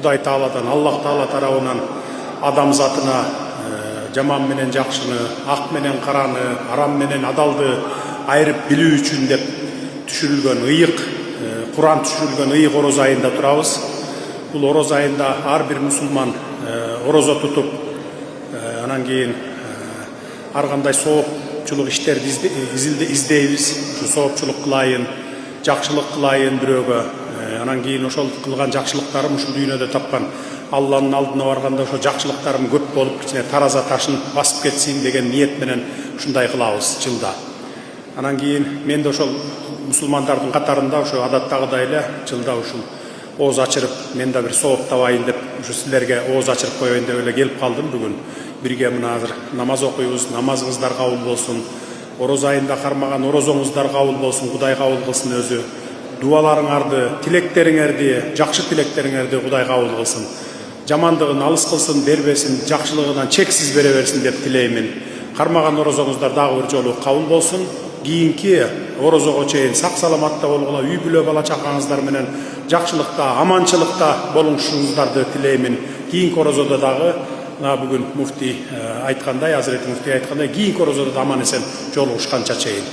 Кудай Тааладан, Аллах Таала тарабынан адамзатына жаман менен жакшыны, ак менен караны, арам менен адалды айырып билүү үчүн деп түшүрүлгөн ыйык, Куран түшүрүлгөн ыйык ороз айында турабыз. Бул ороз айында ар бир мусулман орозо тутуп, анан кийин ар кандай соопчулук иштерди издейбиз. Ушу соопчулук кылайын, жакшылык кылайын бирөөгө. Анан кийин ошол кылган жакшылыктарым ушул дүйнөдө тапкан Алланын алдына барганда ошо жакшылыктарым көп болуп, кичине тараза ташын басып кетсин деген ниет менен ушундай кылабыз жылда. Анан кийин мен да ошол мусулмандардын катарында ошо адаттагыдай эле жылда ушул ооз ачырып, мен да бир сооп табайын деп, ушу силерге ооз ачырып коеюн деп эле келип калдым бүгүн. Бирге мына азыр намаз окуйбуз, намазыңыздар кабыл болсун. Ороз айында кармаган орозоңуздар кабыл болсун, Кудай кабыл кылсын өзү. Дуаларыңарды, тилектериңерди, жакшы тилектериңерди Кудай кабыл кылсын. Жамандыгын алыс кылсын, бербесин, жакшылыгынан чексиз бере берсин деп тилеймин. Кармаган орозоңуздар дагы бир жолу кабыл болсун. Кийинки орозого чейин сак саламатта болгула, үй бүлө бала чакаңыздар менен жакшылыкта, аманчылыкта болушуңуздарды тилеймин. Кийинки орозодо дагы бүгүн муфтий айткандай, Азирети муфтий айткандай, кийинки орозодо да аман эсен жолугушканча чейин.